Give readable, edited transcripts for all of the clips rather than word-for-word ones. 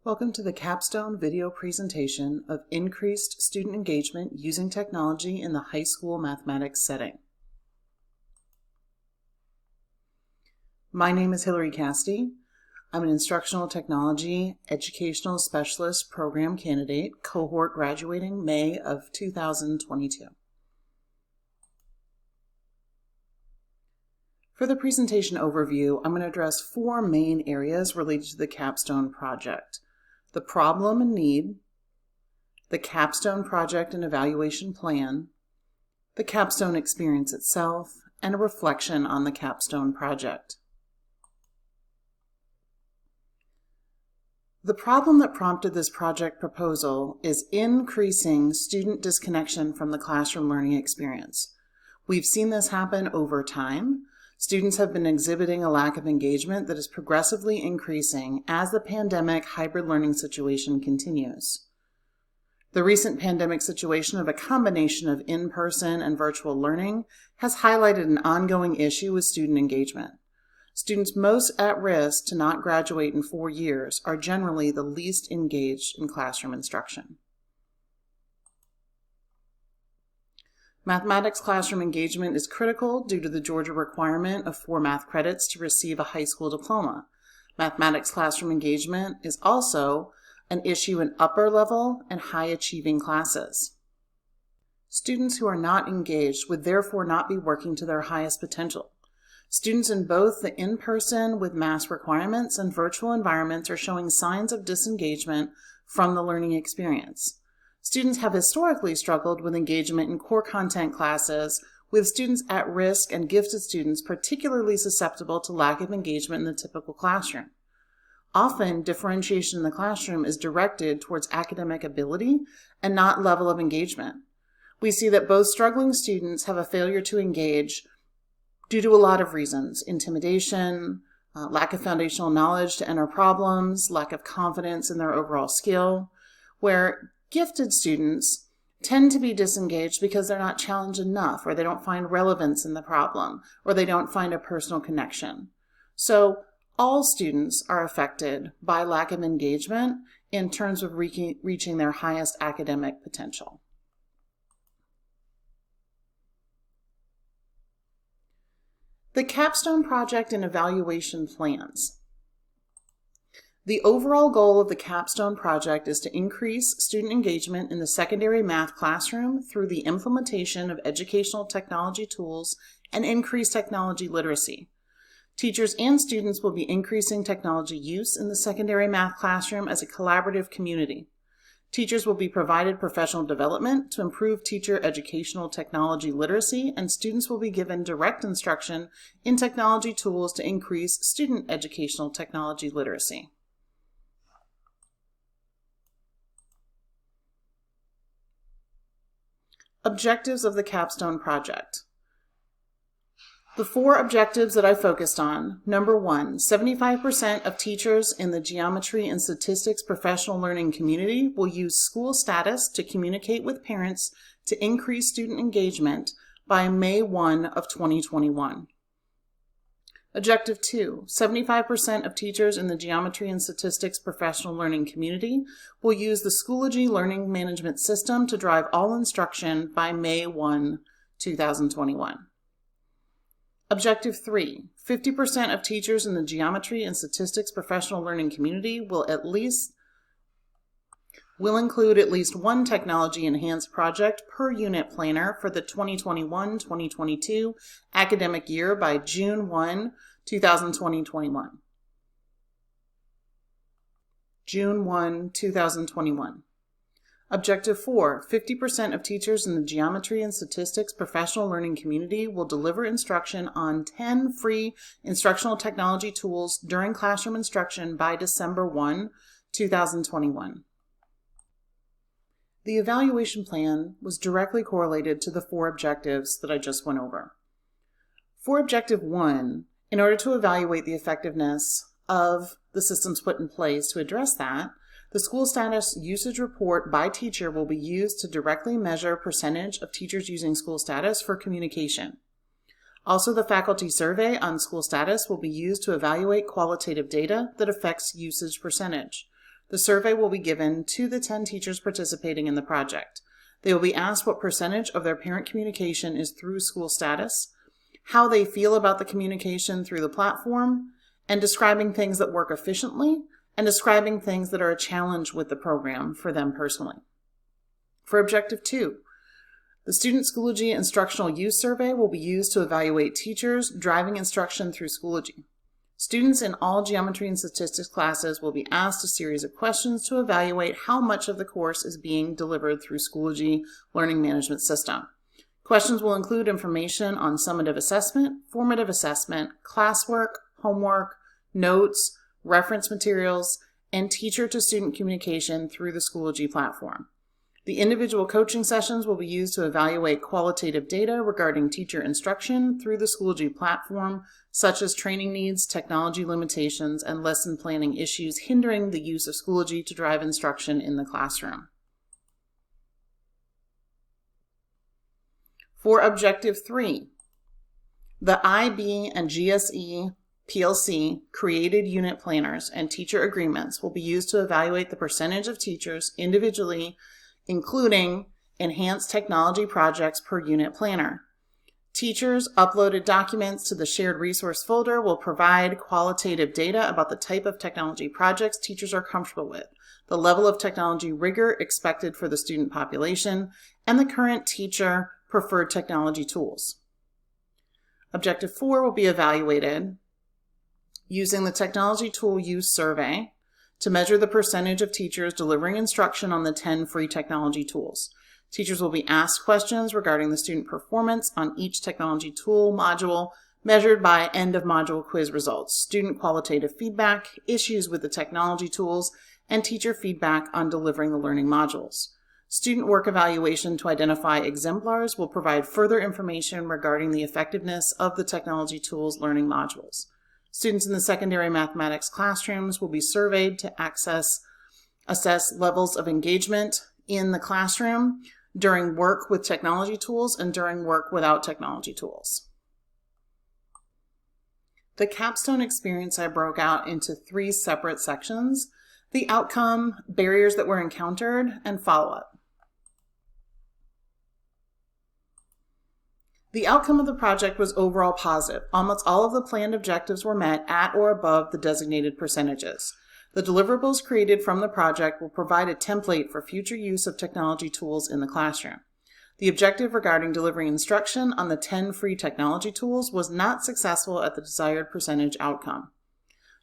Welcome to the Capstone video presentation of increased student engagement using technology in the high school mathematics setting. My name is HCassidy. I'm an instructional technology educational specialist program candidate, cohort graduating May of 2022. For the presentation overview, I'm going to address four main areas related to the Capstone project: the problem and need, the Capstone project and evaluation plan, the Capstone experience itself, and a reflection on the Capstone project. The problem that prompted this project proposal is increasing student disconnection from the classroom learning experience. We've seen this happen over time. Students have been exhibiting a lack of engagement that is progressively increasing as the pandemic hybrid learning situation continues. The recent pandemic situation of a combination of in-person and virtual learning has highlighted an ongoing issue with student engagement. Students most at risk to not graduate in 4 years are generally the least engaged in classroom instruction. Mathematics classroom engagement is critical due to the Georgia requirement of 4 math credits to receive a high school diploma. Mathematics classroom engagement is also an issue in upper level and high achieving classes. Students who are not engaged would therefore not be working to their highest potential. Students in both the in-person with mass requirements and virtual environments are showing signs of disengagement from the learning experience. Students have historically struggled with engagement in core content classes, with students at risk and gifted students particularly susceptible to lack of engagement in the typical classroom. Often, differentiation in the classroom is directed towards academic ability and not level of engagement. We see that both struggling students have a failure to engage due to a lot of reasons: intimidation, lack of foundational knowledge to enter problems, lack of confidence in their overall skill, where gifted students tend to be disengaged because they're not challenged enough, or they don't find relevance in the problem, or they don't find a personal connection. So all students are affected by lack of engagement in terms of reaching their highest academic potential. The Capstone project and evaluation plans. The overall goal of the Capstone project is to increase student engagement in the secondary math classroom through the implementation of educational technology tools and increased technology literacy. Teachers and students will be increasing technology use in the secondary math classroom as a collaborative community. Teachers will be provided professional development to improve teacher educational technology literacy, and students will be given direct instruction in technology tools to increase student educational technology literacy. Objectives of the Capstone project. The 4 objectives that I focused on: number 1, 75% of teachers in the geometry and statistics professional learning community will use school status to communicate with parents to increase student engagement by May 1 of 2021. Objective 2, 75% of teachers in the geometry and statistics professional learning community will use the Schoology learning management system to drive all instruction by May 1, 2021. Objective 3, 50% of teachers in the geometry and statistics professional learning community will include at least one technology enhanced project per unit planner for the 2021-2022 academic year by June 1, 2021. June 1, 2021. Objective 4, 50% of teachers in the geometry and statistics professional learning community will deliver instruction on 10 free instructional technology tools during classroom instruction by December 1, 2021. The evaluation plan was directly correlated to the 4 objectives that I just went over. For Objective 1, in order to evaluate the effectiveness of the systems put in place to address that, the school status usage report by teacher will be used to directly measure percentage of teachers using school status for communication. Also, the faculty survey on school status will be used to evaluate qualitative data that affects usage percentage. The survey will be given to the 10 teachers participating in the project. They will be asked what percentage of their parent communication is through school status, how they feel about the communication through the platform, and describing things that work efficiently and describing things that are a challenge with the program for them personally. For Objective 2, the Student Schoology Instructional Use Survey will be used to evaluate teachers driving instruction through Schoology. Students in all geometry and statistics classes will be asked a series of questions to evaluate how much of the course is being delivered through Schoology Learning Management System. Questions will include information on summative assessment, formative assessment, classwork, homework, notes, reference materials, and teacher-to-student communication through the Schoology platform. The individual coaching sessions will be used to evaluate qualitative data regarding teacher instruction through the Schoology platform, such as training needs, technology limitations, and lesson planning issues hindering the use of Schoology to drive instruction in the classroom. For Objective 3, the IB and GSE PLC created unit planners and teacher agreements will be used to evaluate the percentage of teachers individually, including enhanced technology projects per unit planner. Teachers' uploaded documents to the shared resource folder will provide qualitative data about the type of technology projects teachers are comfortable with, the level of technology rigor expected for the student population, and the current teacher preferred technology tools. Objective 4 will be evaluated using the Technology Tool Use Survey to measure the percentage of teachers delivering instruction on the 10 free technology tools. Teachers will be asked questions regarding the student performance on each technology tool module measured by end-of-module quiz results, student qualitative feedback, issues with the technology tools, and teacher feedback on delivering the learning modules. Student work evaluation to identify exemplars will provide further information regarding the effectiveness of the technology tools learning modules. Students in the secondary mathematics classrooms will be surveyed to assess levels of engagement in the classroom during work with technology tools and during work without technology tools. The Capstone experience I broke out into 3 separate sections: the outcome, barriers that were encountered, and follow-up. The outcome of the project was overall positive. Almost all of the planned objectives were met at or above the designated percentages. The deliverables created from the project will provide a template for future use of technology tools in the classroom. The objective regarding delivering instruction on the 10 free technology tools was not successful at the desired percentage outcome.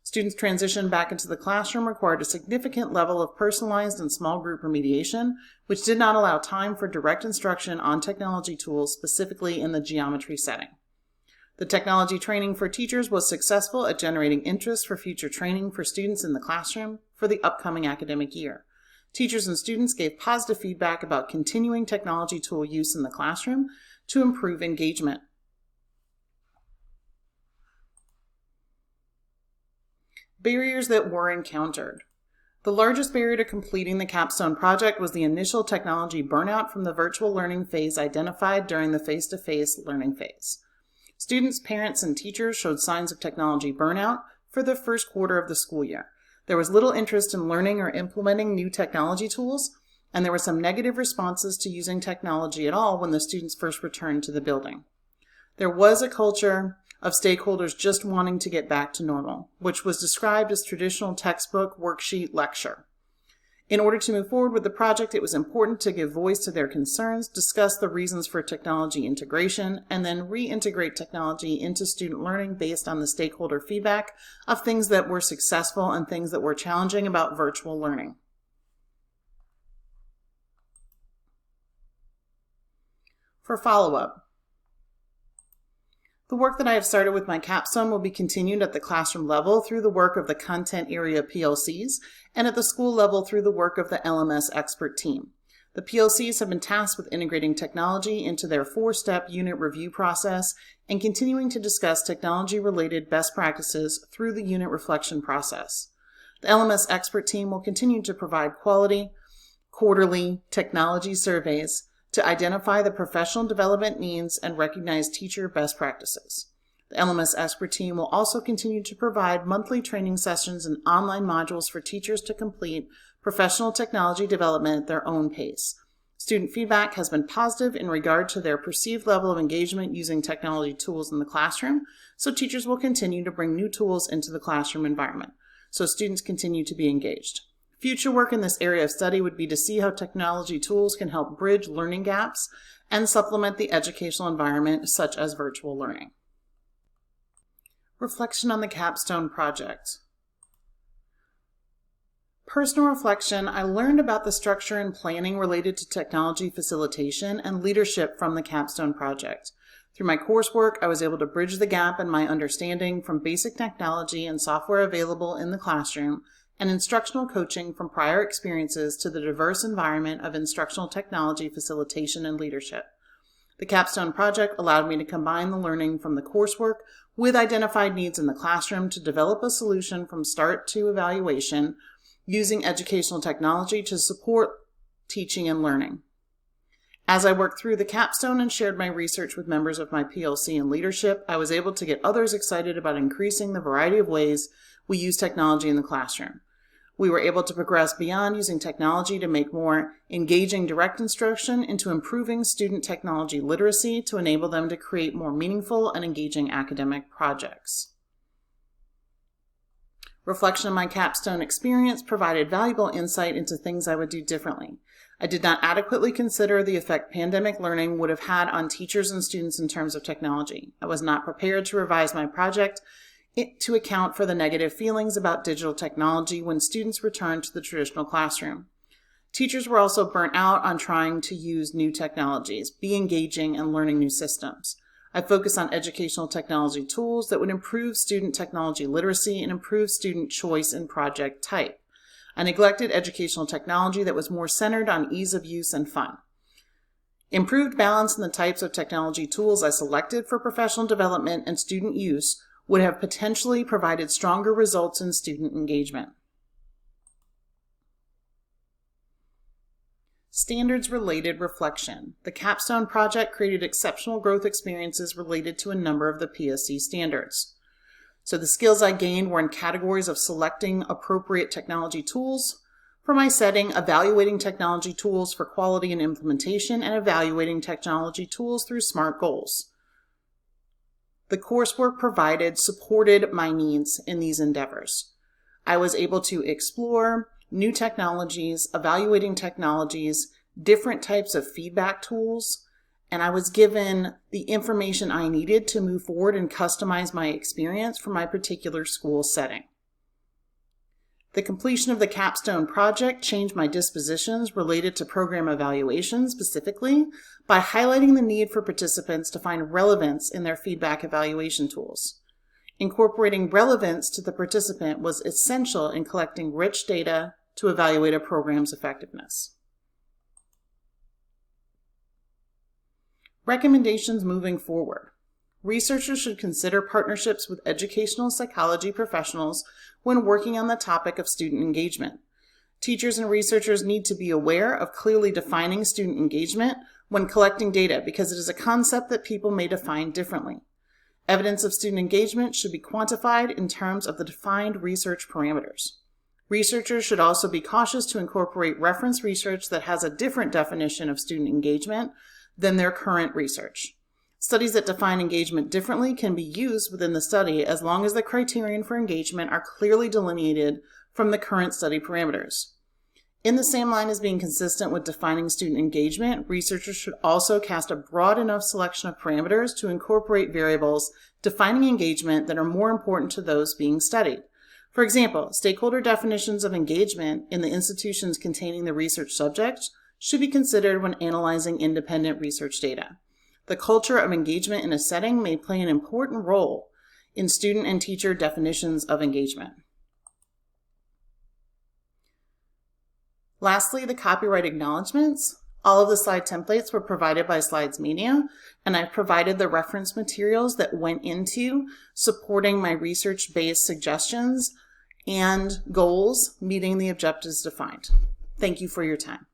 Students' transition back into the classroom required a significant level of personalized and small group remediation, which did not allow time for direct instruction on technology tools, specifically in the geometry setting. The technology training for teachers was successful at generating interest for future training for students in the classroom for the upcoming academic year. Teachers and students gave positive feedback about continuing technology tool use in the classroom to improve engagement. Barriers that were encountered. The largest barrier to completing the Capstone project was the initial technology burnout from the virtual learning phase identified during the face-to-face learning phase. Students, parents, and teachers showed signs of technology burnout for the first quarter of the school year. There was little interest in learning or implementing new technology tools, and there were some negative responses to using technology at all when the students first returned to the building. There was a culture of stakeholders just wanting to get back to normal, which was described as traditional textbook worksheet lecture. In order to move forward with the project, it was important to give voice to their concerns, discuss the reasons for technology integration, and then reintegrate technology into student learning based on the stakeholder feedback of things that were successful and things that were challenging about virtual learning. For follow-up, the work that I have started with my Capstone will be continued at the classroom level through the work of the content area PLCs and at the school level through the work of the LMS expert team. The PLCs have been tasked with integrating technology into their 4-step unit review process and continuing to discuss technology-related best practices through the unit reflection process. The LMS expert team will continue to provide quality, quarterly technology surveys to identify the professional development needs and recognize teacher best practices. The LMS expert team will also continue to provide monthly training sessions and online modules for teachers to complete professional technology development at their own pace. Student feedback has been positive in regard to their perceived level of engagement using technology tools in the classroom, so teachers will continue to bring new tools into the classroom environment, so students continue to be engaged. Future work in this area of study would be to see how technology tools can help bridge learning gaps and supplement the educational environment, such as virtual learning. Reflection on the Capstone project. Personal reflection, I learned about the structure and planning related to technology facilitation and leadership from the Capstone project. Through my coursework, I was able to bridge the gap in my understanding from basic technology and software available in the classroom and instructional coaching from prior experiences to the diverse environment of instructional technology facilitation and leadership. The Capstone project allowed me to combine the learning from the coursework with identified needs in the classroom to develop a solution from start to evaluation using educational technology to support teaching and learning. As I worked through the Capstone and shared my research with members of my PLC and leadership, I was able to get others excited about increasing the variety of ways we use technology in the classroom. We were able to progress beyond using technology to make more engaging direct instruction into improving student technology literacy to enable them to create more meaningful and engaging academic projects. Reflection on my Capstone experience provided valuable insight into things I would do differently. I did not adequately consider the effect pandemic learning would have had on teachers and students in terms of technology. I was not prepared to revise my project to account for the negative feelings about digital technology when students returned to the traditional classroom. Teachers were also burnt out on trying to use new technologies, be engaging, and learning new systems. I focused on educational technology tools that would improve student technology literacy and improve student choice in project type. I neglected educational technology that was more centered on ease of use and fun. Improved balance in the types of technology tools I selected for professional development and student use would have potentially provided stronger results in student engagement. Standards-related reflection. The Capstone project created exceptional growth experiences related to a number of the PSC standards. So the skills I gained were in categories of selecting appropriate technology tools for my setting, evaluating technology tools for quality and implementation, and evaluating technology tools through SMART goals. The coursework provided supported my needs in these endeavors. I was able to explore new technologies, evaluating technologies, different types of feedback tools, and I was given the information I needed to move forward and customize my experience for my particular school setting. The completion of the Capstone project changed my dispositions related to program evaluation specifically by highlighting the need for participants to find relevance in their feedback evaluation tools. Incorporating relevance to the participant was essential in collecting rich data to evaluate a program's effectiveness. Recommendations moving forward. Researchers should consider partnerships with educational psychology professionals when working on the topic of student engagement. Teachers and researchers need to be aware of clearly defining student engagement when collecting data because it is a concept that people may define differently. Evidence of student engagement should be quantified in terms of the defined research parameters. Researchers should also be cautious to incorporate reference research that has a different definition of student engagement than their current research. Studies that define engagement differently can be used within the study as long as the criterion for engagement are clearly delineated from the current study parameters. In the same line as being consistent with defining student engagement, researchers should also cast a broad enough selection of parameters to incorporate variables defining engagement that are more important to those being studied. For example, stakeholder definitions of engagement in the institutions containing the research subject should be considered when analyzing independent research data. The culture of engagement in a setting may play an important role in student and teacher definitions of engagement. Lastly, the copyright acknowledgments. All of the slide templates were provided by Slides Media, and I've provided the reference materials that went into supporting my research-based suggestions and goals meeting the objectives defined. Thank you for your time.